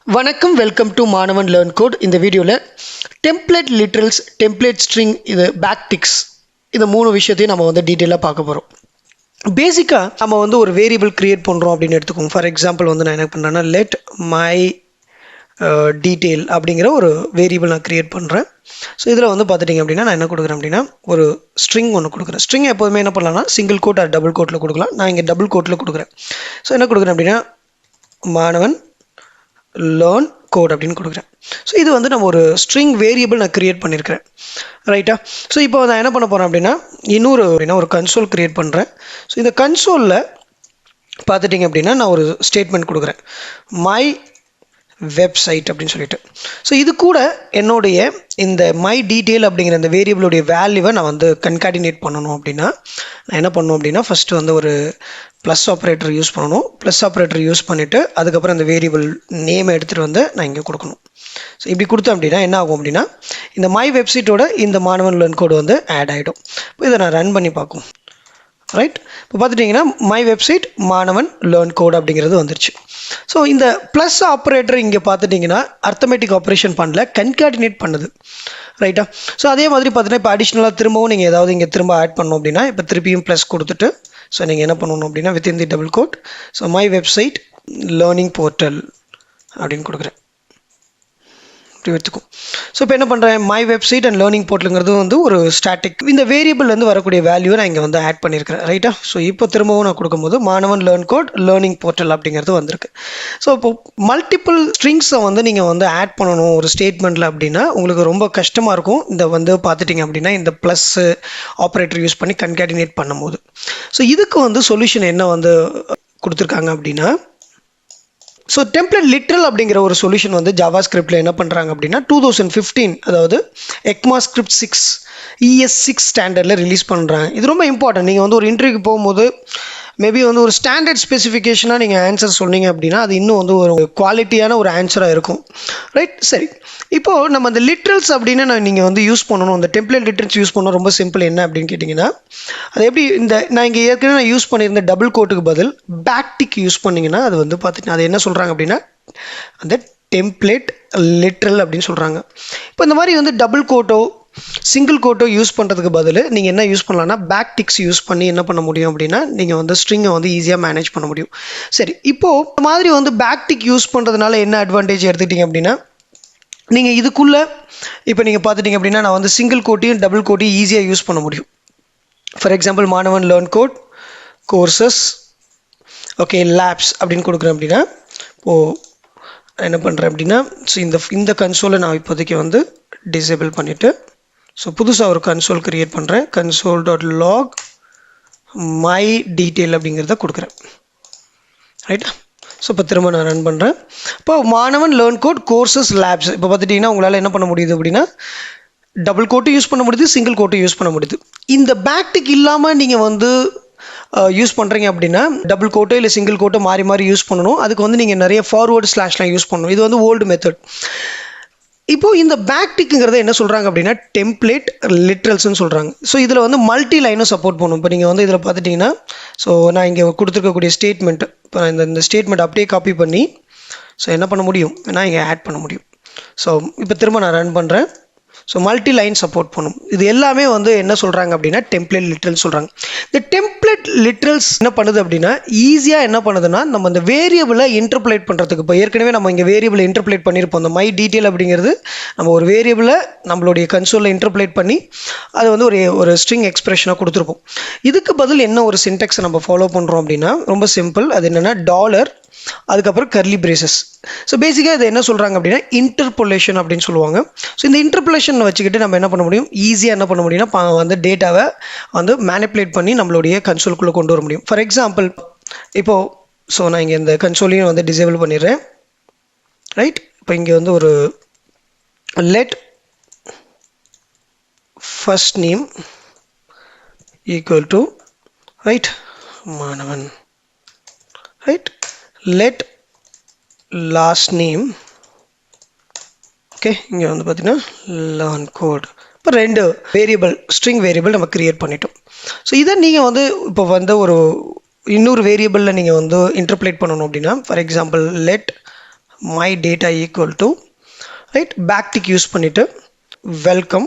வணக்கம், welcome to மாணவன் learn code. இந்த வீடியோவில் டெம்ப்ளேட் லிட்ரல்ஸ், டெம்ப்ளேட் ஸ்ட்ரிங், இது பேக்-டிக்ஸ், இந்த மூணு விஷயத்தையும் நம்ம வந்து டீட்டெயிலாக பார்க்க போகிறோம். பேசிக்காக நம்ம வந்து ஒரு வேரியபிள் க்ரியேட் பண்ணுறோம் அப்படின்னு எடுத்துக்கோங்க. ஃபார் எக்ஸாம்பிள் வந்து நான் என்ன பண்ணுறேன்னா லெட் மை டீட்டெயில் அப்படிங்கிற ஒரு வேரியபிள் நான் க்ரியேட் பண்ணுறேன். ஸோ இதில் வந்து பார்த்துட்டிங்க அப்படின்னா நான் என்ன கொடுக்குறேன் அப்படின்னா ஒரு ஸ்ட்ரிங் ஒன்று கொடுக்குறேன். ஸ்ட்ரிங் எப்போதுமே என்ன பண்ணலாம்னா சிங்கிள் கோட் ஆர் டபுள் கோட்டில் கொடுக்கலாம். நான் இங்கே டபுள் கோட்டில் கொடுக்குறேன். ஸோ என்ன கொடுக்குறேன் அப்படின்னா மாணவன் லேர்ன் கோட் அப்படின்னு கொடுக்குறேன். ஸோ இது வந்து நம்ம ஒரு ஸ்ட்ரிங் வேரியபிள் நான் க்ரியேட் பண்ணியிருக்கிறேன், ரைட்டா? ஸோ இப்போ நான் என்ன பண்ண போகிறேன் அப்படின்னா ஒரு கன்சோல் க்ரியேட் பண்ணுறேன். ஸோ இந்த கன்சோலில் பார்த்துட்டிங்க அப்படின்னா நான் ஒரு ஸ்டேட்மெண்ட் கொடுக்குறேன், மை வெப்சைட் அப்படின்னு சொல்லிட்டு. ஸோ இது கூட என்னுடைய இந்த மை டீட்டெயில் அப்படிங்கிற இந்த வேரியபிளுடைய வேல்யூவை நான் வந்து கன்கார்டினேட் பண்ணணும் அப்படின்னா நான் என்ன பண்ணணும் அப்படின்னா ஃபஸ்ட்டு வந்து ஒரு ப்ளஸ் ஆப்ரேட்டர் யூஸ் பண்ணணும். ப்ளஸ் ஆப்ரேட்டர் யூஸ் பண்ணிவிட்டு அதுக்கப்புறம் இந்த வேரியபிள் நேமை எடுத்துகிட்டு வந்து நான் இங்கே கொடுக்கணும். ஸோ இப்படி கொடுத்தேன் அப்படின்னா என்ன ஆகும் அப்படின்னா இந்த மை வெப்சைட்டோட இந்த மாணவன் லேர்ன் கோடு வந்து ஆட் ஆகிடும். இப்போ இதை நான் ரன் பண்ணி பார்க்கும், ரைட்? இப்போ பார்த்துட்டிங்கன்னா மை வெப்சைட் மாணவன் லேர்ன் கோட் அப்படிங்கிறது வந்துருச்சு. ஸோ இந்த ப்ளஸ் ஆப்ரேட்டர் இங்கே பார்த்துட்டிங்கன்னா அர்த்தமேட்டிக் ஆப்ரேஷன் பண்ணல, கன்கார்டினேட் பண்ணுது, ரைட்டா? ஸோ அதே மாதிரி பார்த்தீங்கன்னா இப்போ அடிஷ்னலாக திரும்பவும் நீங்கள் ஏதாவது இங்கே திரும்ப ஆட் பண்ணணும் அப்படின்னா இப்போ திருப்பியும் ப்ளஸ் கொடுத்துட்டு ஸோ நீங்கள் என்ன பண்ணணும் அப்படின்னா within the double quote so my website learning portal அப்படின்னு கொடுக்குறேன். இப்படி வச்சுக்கும். ஸோ இப்போ என்ன பண்ணுறேன், மை வெப்சைட் அண்ட் லேர்னிங் போர்ட்டலுங்கிறது வந்து ஒரு ஸ்டாட்டிக், இந்த வேரியபிள்லேருந்து வரக்கூடிய வேல்யூவை நான் இங்கே வந்து ஆட் பண்ணியிருக்கிறேன், ரைட்டா? ஸோ இப்போ திரும்பவும் நான் கொடுக்கும்போது மாணவன் லேர்ன் கோட் லேர்னிங் போர்ட்டல் அப்படிங்கிறது வந்திருக்கு. ஸோ இப்போ மல்டிபிள் ஸ்ட்ரிங்ஸை வந்து நீங்கள் வந்து ஆட் பண்ணணும் ஒரு ஸ்டேட்மெண்ட்டில் அப்படின்னா உங்களுக்கு ரொம்ப கஷ்டமாக இருக்கும். இந்த வந்து பார்த்துட்டிங்க அப்படின்னா இந்த ப்ளஸ் ஆப்ரேட்டர் யூஸ் பண்ணி கன்கார்டினேட் பண்ணும்போது. ஸோ இதுக்கு வந்து சொல்யூஷன் என்ன வந்து கொடுத்துருக்காங்க அப்படின்னா ஸோ டெம்ப்ளேட் லிட்ரல் அப்படிங்கிற ஒரு சொல்யூஷன் வந்து ஜாவாஸ்கிரிப்டில் என்ன பண்ணுறாங்க அப்படின்னா 2015 அதாவது ECMAScript 6 ES6 ஸ்டாண்டர்டில் ரிலீஸ் பண்ணுறாங்க. இது ரொம்ப இம்பார்ட்டன்ட். நீங்கள் வந்து ஒரு இன்டர்வியூக்கு போகும்போது மேபி வந்து ஒரு ஸ்டாண்டர்ட் ஸ்பெசிஃபிகேஷனாக நீங்கள் ஆன்சர் சொன்னீங்க அப்படின்னா அது இன்னும் வந்து ஒரு குவாலிட்டியான ஒரு ஆன்சராக இருக்கும், ரைட்? சரி, இப்போது நம்ம அந்த லிட்ரல்ஸ் அப்படின்னு நீங்கள் வந்து யூஸ் பண்ணணும், அந்த டெம்ப்ளேட் லிட்ரல்ஸ் யூஸ் பண்ணணும். ரொம்ப சிம்பிள். என்ன அப்படின்னு கேட்டிங்கன்னா அது எப்படி நான் இங்கே ஏற்கனவே நான் யூஸ் பண்ணியிருந்த டபுள் கோட்டுக்கு பதில் பேக்-டிக் யூஸ் பண்ணிங்கன்னா அது வந்து பார்த்துட்டு அது என்ன சொல்கிறாங்க அப்படின்னா அந்த டெம்ப்ளேட் லிட்ரல் அப்படின்னு சொல்கிறாங்க. இப்போ இந்த மாதிரி வந்து டபுள் கோட்டோ சிங்கிள் கோட்டோ யூஸ் பண்ணுறதுக்கு பதில் நீங்கள் என்ன யூஸ் பண்ணலாம்னா பேக்-டிக்ஸ் யூஸ் பண்ணி என்ன பண்ண முடியும் அப்படின்னா நீங்கள் வந்து ஸ்ட்ரிங்கை வந்து ஈஸியாக மேனேஜ் பண்ண முடியும். சரி, இப்போது இந்த மாதிரி வந்து பேக்-டிக் யூஸ் பண்ணுறதுனால என்ன அட்வான்டேஜ் எடுத்துக்கிட்டிங்க அப்படின்னா நீங்கள் இதுக்குள்ளே இப்போ நீங்கள் பார்த்துட்டிங்க அப்படின்னா நான் வந்து சிங்கிள் கோட்டையும் டபுள் கோட்டையும் ஈஸியாக யூஸ் பண்ண முடியும். ஃபார் எக்ஸாம்பிள் மாணவன் learn code courses okay labs அப்படின்னு கொடுக்குறேன் அப்படின்னா இப்போது என்ன பண்ணுறேன் அப்படின்னா ஸோ இந்த கன்சோலை நான் இப்போதைக்கு வந்து டிசேபிள் பண்ணிவிட்டு ஸோ புதுசாக ஒரு கன்சோல் க்ரியேட் பண்ணுறேன். console.log மை டீட்டெயில் அப்படிங்கிறத கொடுக்குறேன், ரைட்டா? ஸோ இப்போ திரும்ப நான் ரன் பண்ணுறேன். இப்போ மாணவன் லேர்ன் கோட் கோர்சஸ் லேப்ஸ் இப்போ பார்த்துட்டிங்கன்னா உங்களால் என்ன பண்ண முடியுது அப்படின்னா டபுள் கோட்டும் யூஸ் பண்ண முடியுது, சிங்கிள் கோட்டும் யூஸ் பண்ண முடியுது. இந்த பேக்-டிக் இல்லாமல் நீங்கள் வந்து யூஸ் பண்ணுறீங்க அப்படின்னா டபுள் கோட்டோ இல்லை சிங்கிள் கோட்டோ மாறி மாறி யூஸ் பண்ணணும். அதுக்கு வந்து நீங்கள் நிறைய ஃபார்வர்டு ஸ்லாஷ்லாம் யூஸ் பண்ணணும். இது வந்து ஓல்டு மெத்தட். இப்போது இந்த பேக்-டிக்குங்கிறத என்ன சொல்கிறாங்க அப்படின்னா டெம்ப்ளேட் லிட்ரல்ஸ்னு சொல்கிறாங்க. ஸோ இதில் வந்து மல்டி லைனும் சப்போர்ட் பண்ணும். இப்போ நீங்கள் வந்து இதில் பார்த்துட்டிங்கன்னா ஸோ நான் இங்கே கொடுத்துருக்கக்கூடிய ஸ்டேட்மெண்ட் இப்போ நான் இந்த ஸ்டேட்மெண்ட் அப்படியே காப்பி பண்ணி ஸோ என்ன பண்ண முடியும் நான் இங்கே ஆட் பண்ண முடியும். ஸோ இப்போ திரும்ப நான் ரன் பண்ணுறேன். ஸோ மல்டி லைன் சப்போர்ட் பண்ணும். இது எல்லாமே வந்து என்ன சொல்கிறாங்க அப்படின்னா டெம்ப்ளேட் லிட்ரல்ஸ் சொல்கிறாங்க. இந்த டெம்ப்ளேட் லிட்ரல்ஸ் என்ன பண்ணுது அப்படின்னா ஈஸியாக என்ன பண்ணுதுன்னா நம்ம அந்த வேரியபிளை இன்டர்பிளேட் பண்ணுறதுக்கு இப்போ ஏற்கனவே நம்ம இங்கே வேரியபிளை இன்டர்பிளேட் பண்ணியிருப்போம். அந்த மை டீட்டெயில் அப்படிங்கிறது நம்ம ஒரு வேரியபிளை நம்மளுடைய கன்சோலில் இன்டர்பிளேட் பண்ணி அது வந்து ஒரு ஸ்ட்ரிங் எக்ஸ்பிரஷனாக கொடுத்துருப்போம். இதுக்கு பதில் என்ன ஒரு சின்டெக்ஸை நம்ம ஃபாலோ பண்ணுறோம் அப்படின்னா ரொம்ப சிம்பிள். அது என்னென்னா டாலர் அதுக்கப்புறம் கர்லி பிரேசஸ். ஸோ பேசிக்காக இது என்ன சொல்கிறாங்க அப்படின்னா இன்டர்போலேஷன் அப்படின்னு சொல்லுவாங்க. ஸோ இந்த இன்டர்போலேஷன் வச்சுக்கிட்டு நம்ம என்ன பண்ண முடியும், ஈஸியாக என்ன பண்ண முடியும்னா வந்து டேட்டாவை வந்து மேனிப்புலேட் பண்ணி நம்மளுடைய கன்சோலுக்குள்ளே கொண்டு வர முடியும். ஃபார் எக்ஸாம்பிள் இப்போது ஸோ நான் இங்கே இந்த கன்சோலையும் வந்து டிசேபிள் பண்ணிடுறேன், ரைட்? இப்போ இங்கே வந்து ஒரு let first name equal to right மாணவன், right? Let last name okay இங்கே வந்து பார்த்தீங்கன்னா லேர்ன் கோட். இப்போ ரெண்டு வேரியபிள் ஸ்ட்ரிங் வேரியபிள் நம்ம க்ரியேட் பண்ணிட்டோம். ஸோ இதை நீங்கள் வந்து இப்போ வந்து இன்னொரு வேரியபிளில் நீங்கள் வந்து இன்டர்பிளேட் பண்ணணும் அப்படின்னா for example let my data equal to write backtick use பண்ணிவிட்டு வெல்கம்.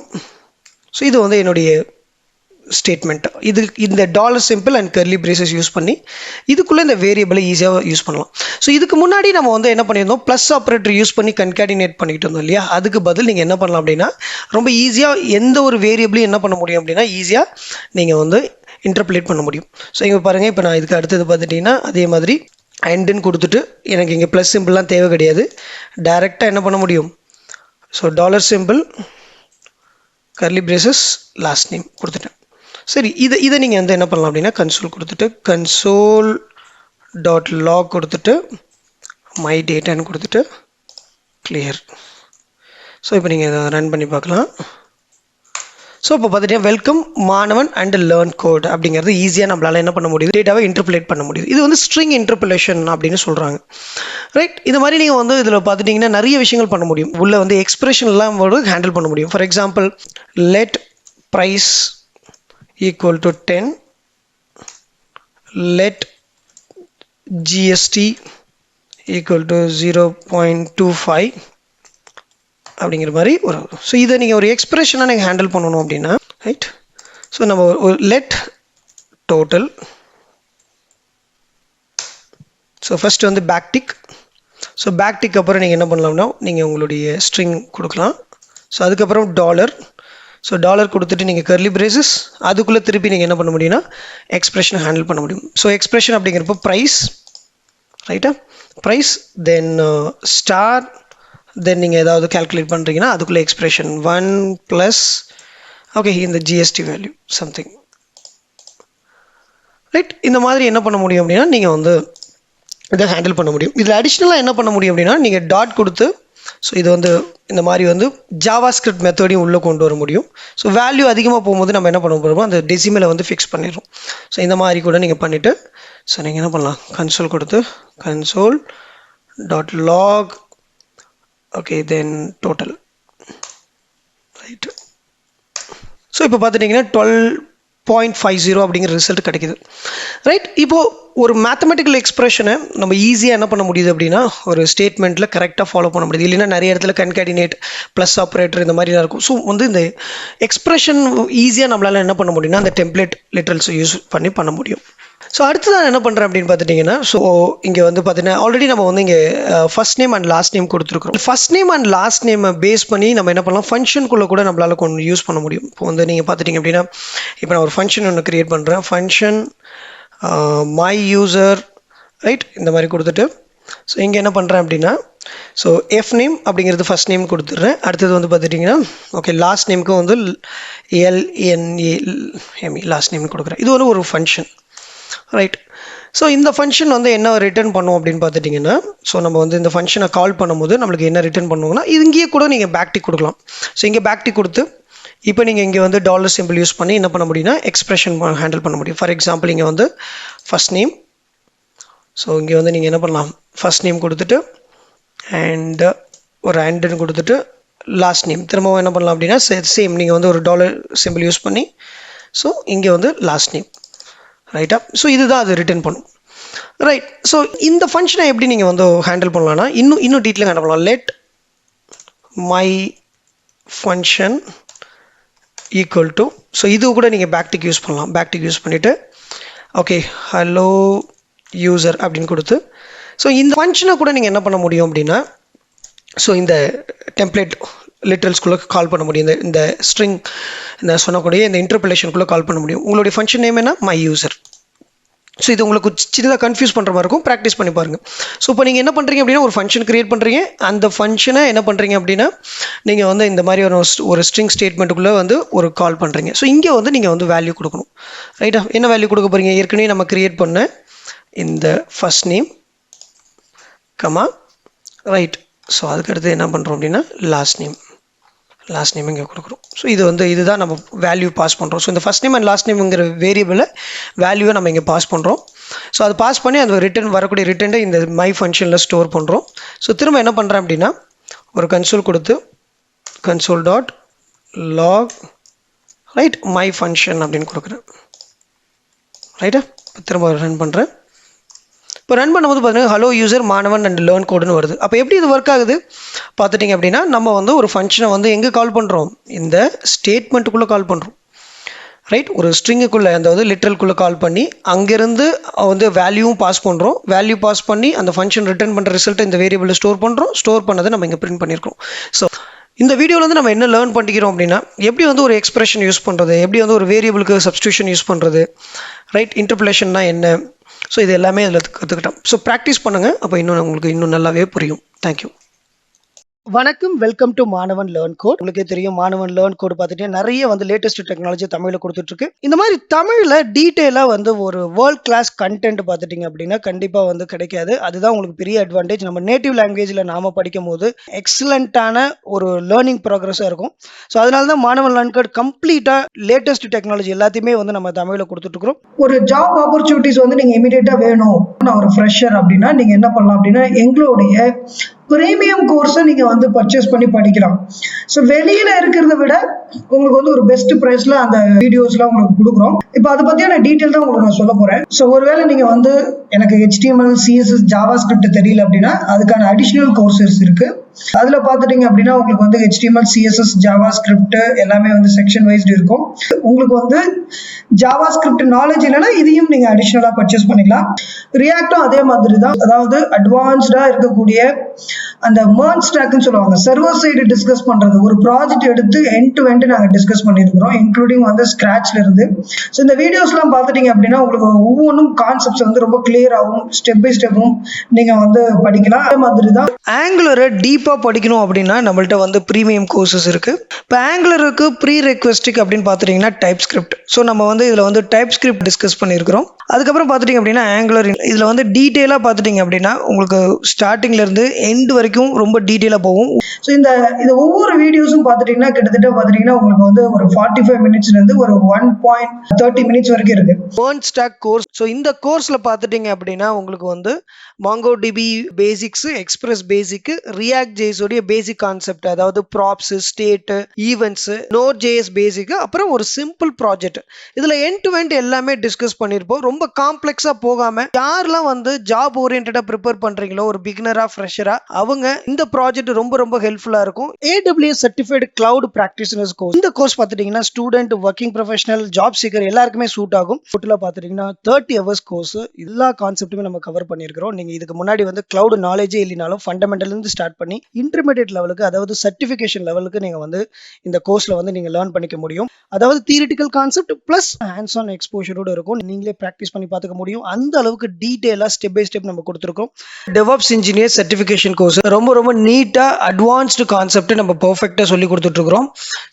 ஸோ இது வந்து என்னுடைய ஸ்டேட்மெண்ட். இது இந்த dollar symbol and curly braces use பண்ணி இதுக்குள்ளே இந்த வேரியபிளை ஈஸியாக யூஸ் பண்ணலாம். ஸோ இதுக்கு முன்னாடி நம்ம வந்து என்ன பண்ணியிருந்தோம், ப்ளஸ் ஆப்ரேட்டர் யூஸ் பண்ணி கன்கேடினேட் பண்ணிட்டு இருந்தோம் இல்லையா. அதுக்கு பதில் நீங்கள் என்ன பண்ணலாம் அப்படின்னா ரொம்ப ஈஸியாக எந்த ஒரு வேரியபிளையும் என்ன பண்ண முடியும் அப்படின்னா ஈஸியாக நீங்கள் வந்து இன்டர்பிரேட் பண்ண முடியும். ஸோ இங்கே பாருங்கள், இப்போ நான் இதுக்கு அடுத்தது பார்த்துட்டிங்கன்னா அதே மாதிரி அண்டுன்னு கொடுத்துட்டு எனக்கு இங்கே ப்ளஸ் சிம்பிள்லாம் தேவை கிடையாது, டைரெக்டாக என்ன பண்ண முடியும். So dollar symbol curly braces last name கொடுத்துட்டேன். சரி, இதை நீங்கள் வந்து என்ன பண்ணலாம் அப்படின்னா கன்சோல் கொடுத்துட்டு கன்சோல் டாட் லாக் கொடுத்துட்டு மை டேட்டான்னு கொடுத்துட்டு கிளியர். ஸோ இப்போ நீங்கள் இதை ரன் பண்ணி பார்க்கலாம். ஸோ இப்போ பார்த்துட்டீங்கன்னா வெல்கம் மாணவன் அண்ட் லேர்ன் கோட் அப்படிங்கிறது ஈஸியாக நம்மளால் என்ன பண்ண முடியுது, டேட்டாவை இன்டர்பிரேட் பண்ண முடியுது. இது வந்து ஸ்ட்ரிங் இன்டர்பிரேஷன் அப்படின்னு சொல்கிறாங்க. ரைட், இது மாதிரி நீங்கள் வந்து இதில் பார்த்துட்டிங்கன்னா நிறைய விஷயங்கள் பண்ண முடியும். உள்ள வந்து எக்ஸ்பிரஷன்லாம் ஹேண்டில் பண்ண முடியும். For example let price equal to 10, let GST equal to 0.25 அப்படிங்கிற மாதிரி ஒரு. ஸோ இதை நீங்கள் ஒரு எக்ஸ்பிரஷனாக நீங்கள் ஹேண்டில் பண்ணணும் அப்படின்னா ரைட். ஸோ நம்ம ஒரு லெட் டோட்டல். ஸோ ஃபஸ்ட்டு வந்து backtick. ஸோ backtick அப்புறம் நீங்கள் என்ன பண்ணலாம்னா நீங்கள் உங்களுடைய ஸ்ட்ரிங் கொடுக்கலாம். ஸோ அதுக்கப்புறம் டாலர். ஸோ டாலர் கொடுத்துட்டு நீங்கள் கர்லி பிரேசஸ், அதுக்குள்ளே திருப்பி நீங்கள் என்ன பண்ண முடியும்னா எக்ஸ்பிரஷனை ஹேண்டில் பண்ண முடியும். ஸோ எக்ஸ்பிரஷன் அப்படிங்கிறப்போ ப்ரைஸ், ரைட்டா, ப்ரைஸ், தென் ஸ்டார், தென் நீங்கள் ஏதாவது கால்குலேட் பண்ணுறீங்கன்னா அதுக்குள்ளே எக்ஸ்பிரஷன் 1 ப்ளஸ் ஓகே இந்த ஜிஎஸ்டி வேல்யூ சம்திங். ரைட், இந்த மாதிரி என்ன பண்ண முடியும் அப்படின்னா நீங்கள் வந்து இதை ஹேண்டில் பண்ண முடியும். இதில் அடிஷ்னலாக என்ன பண்ண முடியும் அப்படின்னா நீங்கள் டாட் கொடுத்து ஸோ இது வந்து இந்த மாதிரி வந்து JavaScript மெத்தடையும் உள்ளே கொண்டு வர முடியும். ஸோ வேல்யூ அதிகமாக போகும்போது நம்ம என்ன பண்ண போகிறோமோ அந்த டெசிமலை வந்து ஃபிக்ஸ் பண்ணிடுறோம். ஸோ இந்த மாதிரி கூட நீங்கள் பண்ணிவிட்டு ஸோ நீங்கள் என்ன பண்ணலாம், கன்சோல் கொடுத்து console dot log okay then total right. So இப்போ பார்த்துட்டிங்கன்னா 12.50 அப்படிங்கிற ரிசல்ட் கிடைக்குது. ரைட், இப்போது ஒரு மேத்தமெட்டிக்கல் எக்ஸ்பிரஷனை நம்ம ஈஸியாக என்ன பண்ண முடியுது அப்படின்னா ஒரு ஸ்டேட்மெண்ட்டில் கரெக்டாக ஃபாலோ பண்ண முடியுது. இல்லைன்னா நிறைய இடத்துல கன்கேடினேட் ப்ளஸ் ஆப்ரேட்டர் இந்த மாதிரிலாம் இருக்கும். ஸோ வந்து இந்த எக்ஸ்பிரஷன் ஈஸியாக நம்மளால் என்ன பண்ண முடியும்னா அந்த டெம்ப்ளேட் லிட்ரல்ஸை யூஸ் பண்ண முடியும். ஸோ அடுத்து நான் என்ன பண்ணுறேன் அப்படின்னு பார்த்துட்டிங்கன்னா ஸோ இங்கே வந்து பார்த்தீங்கன்னா ஆல்ரெடி நம்ம வந்து இங்கே first name and last name கொடுத்துருக்குறோம். ஃபர்ஸ்ட் நேம் அண்ட் லாஸ்ட் நேமை பேஸ் பண்ணி நம்ம என்ன பண்ணலாம், ஃபங்க்ஷனுக்குள்ளே கூட நம்மளால் கொஞ்சம் யூஸ் பண்ண முடியும். இப்போ வந்து நீங்கள் பார்த்துட்டிங்க அப்படின்னா இப்போ நான் ஒரு ஃபங்க்ஷன் ஒன்று க்ரியேட் பண்ணுறேன். ஃபங்க்ஷன் மை யூசர் ரைட் இந்த மாதிரி கொடுத்துட்டு ஸோ இங்கே என்ன பண்ணுறேன் அப்படின்னா ஸோ எஃப் நேம் அப்படிங்கிறது ஃபஸ்ட் நேம் கொடுத்துட்றேன். அடுத்தது வந்து பார்த்துட்டிங்கன்னா ஓகே லாஸ்ட் நேமுக்கும் வந்து LNAME லாஸ்ட் நேம் கொடுக்குறேன். இது வந்து ஒரு ஃபங்க்ஷன் ரைட். ஸோ இந்த ஃபங்க்ஷன் வந்து என்ன ரிட்டர்ன் பண்ணும் அப்படின்னு பார்த்துட்டிங்கன்னா ஸோ நம்ம வந்து இந்த ஃபங்க்ஷனை கால் பண்ணும்போது நம்மளுக்கு என்ன ரிட்டர்ன் பண்ணுவோம்னா இங்கேயே கூட நீங்கள் backtick கொடுக்கலாம். ஸோ இங்கே backtick கொடுத்து இப்போ நீங்கள் இங்கே வந்து டாலர் சிம்பிள் யூஸ் பண்ணி என்ன பண்ண முடியும்னா எக்ஸ்பிரஷன் ஹேண்டில் பண்ண முடியும். ஃபார் எக்ஸாம்பிள் இங்கே வந்து ஃபஸ்ட் நேம். ஸோ இங்கே வந்து நீங்கள் என்ன பண்ணலாம், ஃபஸ்ட் நேம் கொடுத்துட்டு அண்ட் ஒரு அண்டுன்னு கொடுத்துட்டு லாஸ்ட் நேம் திரும்பவும் என்ன பண்ணலாம் அப்படின்னா சேம் நீங்கள் வந்து ஒரு டாலர் சிம்பிள் யூஸ் பண்ணி ஸோ இங்கே வந்து லாஸ்ட் நேம் ரைட்டா. ஸோ இதுதான் அது ரிட்டர்ன் பண்ணும் ரைட். ஸோ இந்த ஃபங்க்ஷனை எப்படி நீங்கள் வந்து ஹேண்டில் பண்ணலாம்னா இன்னும் டீட்டெயிலாக ஹேண்டில் பண்ணலாம். Let my function equal to so இது கூட நீங்கள் backtick யூஸ் பண்ணலாம். backtick யூஸ் பண்ணிவிட்டு ஓகே ஹலோ யூசர் அப்படின்னு கொடுத்து ஸோ இந்த ஃபங்க்ஷனை கூட நீங்கள் என்ன பண்ண முடியும் அப்படின்னா ஸோ இந்த டெம்ப்ளேட் லிட்ரல்ஸ்குள்ளே கால் பண்ண முடியும். இந்த ஸ்ட்ரிங் இந்த சொன்னக்கூடிய இந்த இன்டர்பிரேஷனுக்குள்ளே கால் பண்ண முடியும். உங்களுடைய ஃபங்க்ஷன் நேம் என்ன, மை யூசர். ஸோ இது உங்களுக்கு சின்னதாக கன்ஃபியூஸ் பண்ணுற மாதிரி இருக்கும், ப்ராக்டிஸ் பண்ணி பாருங்கள். ஸோ இப்போ நீங்கள் என்ன பண்ணுறீங்க அப்படின்னா ஒரு ஃபங்க்ஷன் க்ரியேட் பண்ணுறீங்க. அந்த ஃபங்க்ஷனை என்ன பண்ணுறீங்க அப்படின்னா நீங்கள் வந்து இந்த மாதிரி ஒரு ஸ்ட்ரிங் ஸ்டேட்மெண்ட்டுக்குள்ளே வந்து ஒரு கால் பண்ணுறீங்க. ஸோ இங்கே வந்து நீங்கள் வந்து வேல்யூ கொடுக்கணும் ரைட்டா. என்ன வேல்யூ கொடுக்க போகிறீங்க, ஏற்கனவே நம்ம க்ரியேட் பண்ண இந்த first name comma right. So அதுக்கடுத்து என்ன பண்ணுறோம் அப்படின்னா லாஸ்ட் நேம் இங்கே கொடுக்குறோம். ஸோ இதுதான் நம்ம வேல்யூ பாஸ் பண்ணுறோம். ஸோ இந்த ஃபஸ்ட் நேம் அண்ட் லாஸ்ட் நேம்ங்கிற வேரியபிளை வேல்யூவை நம்ம இங்கே பாஸ் பண்ணுறோம். ஸோ அது பாஸ் பண்ணி அந்த வரக்கூடிய ரிட்டர்னை இந்த மை ஃபங்க்ஷனில் ஸ்டோர் பண்ணுறோம். ஸோ திரும்ப என்ன பண்ணுறேன் அப்படின்னா ஒரு கன்சோல் கொடுத்து console dot log right my function அப்படின்னு கொடுக்குறேன் ரைட்டா. திரும்ப ரன் பண்ணுறேன். இப்போ ரன் பண்ணும்போது பார்த்தீங்கன்னா ஹலோ யூசர் மாணவன் அண்ட் லேர்ன் கோடுன்னு வருது. அப்போ எப்படி இது ஒர்க் ஆகுது பார்த்துட்டிங்க அப்படின்னா, நம்ம வந்து ஒரு ஃபங்க்ஷனை வந்து எங்கே கால் பண்ணுறோம், இந்த ஸ்டேட்மெண்ட்டுக்குள்ளே கால் பண்ணுறோம். ரைட், ஒரு ஸ்ட்ரிங்குக்குள்ளே அதாவது லிட்ரல்குள்ளே கால் பண்ணி அங்கேருந்து வந்து வேல்யூவும் பாஸ் பண்ணுறோம். வேல்யூ பாஸ் பண்ணி அந்த ஃபங்க்ஷன் ரிட்டர்ன் பண்ணுற ரிசல்ட்டை இந்த வேரியபிளில் ஸ்டோர் பண்ணுறோம். ஸ்டோர் பண்ணதை நம்ம இங்கே பிரிண்ட் பண்ணியிருக்கோம். ஸோ இந்த வீடியோவில் வந்து நம்ம என்ன லேர்ன் பண்ணிக்கிறோம் அப்படின்னா, எப்படி வந்து ஒரு எக்ஸ்பிரஷன் யூஸ் பண்ணுறது, எப்படி வந்து ஒரு வேரியபிளுக்கு சப்ஸ்டியூஷன் யூஸ் பண்ணுறது, ரைட், இன்டர்பிரேஷன்னா என்ன, ஸோ இது எல்லாமே அதில் கற்றுக்கிட்டோம். ஸோ ப்ராக்டிஸ் பண்ணுங்கள், அப்போ உங்களுக்கு இன்னும் நல்லாவே புரியும். தேங்க்யூ. வணக்கம், வெல்கம் டு மாணவன் லேர்ன் கோட். உங்களுக்கே தெரியும், மாணவன் லேர்ன் கோட் பார்த்துட்டீங்கன்னா நிறைய வந்து லேட்டஸ்ட் டெக்னாலஜி தமிழில் கொடுத்துட்ருக்கு. இந்த மாதிரி தமிழில் டீட்டெயிலாக வந்து ஒரு வேர்ல்ட் கிளாஸ் கண்டென்ட் பார்த்துட்டிங்க அப்படின்னா கண்டிப்பாக வந்து கிடைக்காது. அதுதான் உங்களுக்கு பெரிய அட்வான்டேஜ். நம்ம நேட்டிவ் லாங்குவேஜில் நாம் படிக்கும் போது எக்ஸலண்ட்டான ஒரு லேர்னிங் ப்ராக்ரஸாக இருக்கும். ஸோ அதனால தான் மாணவன் லேர்ன் கோட் கம்ப்ளீட்டாக லேட்டஸ்ட் டெக்னாலஜி எல்லாத்தையுமே வந்து நம்ம தமிழில் கொடுத்துட்ருக்குறோம். ஒரு ஜாப் ஆப்பர்ச்சுனிட்டிஸ் வந்து நீங்கள் இமீடியட்டாக வேணும், நான் ஒரு ஃப்ரெஷர் அப்படின்னா நீங்கள் என்ன பண்ணலாம் அப்படின்னா, எங்களுடைய ப்ரீமியம் கோர்ஸை நீங்கள் வந்து பர்ச்சேஸ் பண்ணி படிக்கலாம். ஸோ வெளியில் இருக்கிறத விட உங்களுக்கு வந்து ஒரு பெஸ்ட் ப்ரைஸில் அந்த வீடியோஸ்லாம் உங்களுக்கு கொடுக்குறோம். இப்போ அதை பற்றியான டீட்டெயில் தான் உங்களுக்கு நான் சொல்ல போகிறேன். ஸோ ஒருவேளை நீங்கள் வந்து எனக்கு HTML, CSS, JavaScript தெரியல அப்படின்னா அதுக்கான அடிஷ்னல் கோர்சஸ் இருக்குது. அதில் பார்த்துட்டிங்க அப்படின்னா உங்களுக்கு வந்து HTML, CSS, JavaScript எல்லாமே வந்து செக்ஷன் வைஸ்டு இருக்கும். உங்களுக்கு வந்து JavaScript நாலேஜ் இல்லைன்னா இதையும் நீங்கள் அடிஷ்னலாக பர்ச்சேஸ் பண்ணிக்கலாம். ரியாக்டும் அதே மாதிரி தான், அதாவது அட்வான்ஸ்டாக இருக்கக்கூடிய அந்த MERN ஸ்டாக்னு சொல்லுவாங்க, சர்வர் சைடு டிஸ்கஸ் பண்ணுறது. ஒரு ப்ராஜெக்ட் எடுத்து எண்ட் டு எண்ட் நாங்கள் டிஸ்கஸ் பண்ணியிருக்கிறோம், இன்க்ளூடிங் வந்து ஸ்க்ராட்ச்ல இருந்து. ஸோ இந்த வீடியோஸ்லாம் பார்த்துட்டிங்க அப்படின்னா உங்களுக்கு ஒவ்வொன்றும் கான்செப்ட்ஸ் வந்து ரொம்ப கிளியராகவும் ஸ்டெப் பை ஸ்டெப்பும் நீங்கள் வந்து படிக்கலாம். அதே மாதிரி தான் ஆங்குலரை டீப்பாக படிக்கணும் அப்படின்னா நம்மள்ட்ட வந்து ப்ரீமியம் கோர்சஸ் இருக்குது. இப்போ ஆங்குலருக்கு ப்ரீ ரெக்வெஸ்ட்டுக்கு அப்படின்னு பார்த்துட்டிங்கன்னா TypeScript. ஸோ நம்ம வந்து இதில் வந்து TypeScript டிஸ்கஸ் பண்ணியிருக்கிறோம். அதுக்கப்புறம் பார்த்துட்டிங்க அப்படின்னா ஆங்குலர் இதில் வந்து டீட்டெயிலாக பார்த்துட்டிங்க அப்படின்னா உங்களுக்கு ஸ்டார்டிங்லேருந்து எண்ட் வரைக்கும் ரொம்ப டீட்டெயிலாக போகும். ஸோ இந்த ஒவ்வொரு வீடியோஸும் பார்த்துட்டிங்கன்னா கிட்டத்தட்ட பார்த்துட்டிங்கன்னா உங்களுக்கு வந்து ஒரு 45 மினிட்ஸ்லேருந்து ஒரு 1.30 மினிட்ஸ் வரைக்கும் இருக்குது. MERN stock course. ஸோ இந்த கோர்ஸில் பார்த்துட்டிங்க அப்படின்னா உங்களுக்கு வந்து MongoDB basics, express basic, React ஜேஸோடைய பேசிக் கான்செப்ட், அதாவது props, state, events, Node.js basic, அப்புறம் ஒரு சிம்பிள் ப்ராஜெக்ட். இதில் எண்ட் டு எண்ட் எல்லாமே டிஸ்கஸ் பண்ணியிருப்போம். ரொம்ப காம்ப்ளெக்ஸாக போகாமல் யாரெல்லாம் வந்து ஜாப் ஓரியன்டாக ப்ரிப்பேர் பண்ணுறீங்களோ, ஒரு பிகினராக ஃப்ரெஷராக, அவங்க இந்த ப்ராஜெக்ட் ரொம்ப ரொம்ப ஹெல்ப்ஃபுல்லாக இருக்கும். AWS certified cloud practitioners course. இந்த கோர்ஸ் பார்த்துட்டிங்கன்னா student, working professional, job seeker எல்லாருக்குமே சூட் ஆகும். டோட்டலாக பார்த்துட்டிங்கன்னா 30 ஹவர்ஸ் கோர்ஸ். எல்லா கான்செப்ட்டுமே நம்ம கவர் பண்ணியிருக்கிறோம். நீங்கள் இதுக்கு முன்னாடி வந்து கிளவுட் நாலேஜே இல்லைனாலும் ஃபண்டமெண்டல்லேருந்து ஸ்டார்ட் பண்ணி இன்டர்மீடியட் லெவலுக்கு, அதாவது சர்டிஃபிகேஷன் லெவலுக்கு நீங்கள் வந்து இந்த கோர்ஸில் வந்து நீங்கள் லேர்ன் பண்ணிக்க முடியும். அதாவது theoretical concept plus hands on எக்ஸ்போஷரோடு இருக்கும். நீங்களே ப்ராக்டிஸ் பண்ணி பார்த்துக்க முடியும். அந்த அளவுக்கு டீட்டெயிலாக ஸ்டெப் பை ஸ்டெப் நம்ம கொடுத்துருக்கோம். DevOps இன்ஜினியர் சர்டிஃபிகேஷன் கோர்ஸ் ரொம்ப ரொம்ப நீட்டாக அட்வான்ஸ்டு கான்செப்ட் நம்ம பர்ஃபெக்டாக சொல்லி கொடுத்துட்ருக்குறோம்.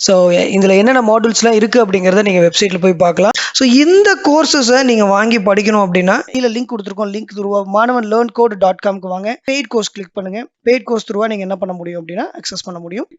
ஸோ இதில் என்னென்ன மாடல்ஸ்லாம் இருக்குது அப்படிங்கிறத நீங்கள் வெப்சைட்டில் போய் பார்க்கலாம். ஸோ இந்த கோர்சஸை நீங்கள் வாங்கி படிக்கணும் அப்படின்னா இதில் லிங்க் கொடுத்துருக்கோம். லிங்க் த்ரூவா மாணவன் லேர்ன் கோட் .comக்கு வாங்க. பெய்ட் கோர்ஸ் கிளிக் பண்ணுங்கள். பெய்ட் கோர்ஸ் த்ரூவா நீங்கள் என்ன பண்ண முடியும் அப்படின்னா அக்சஸ் பண்ண முடியும்.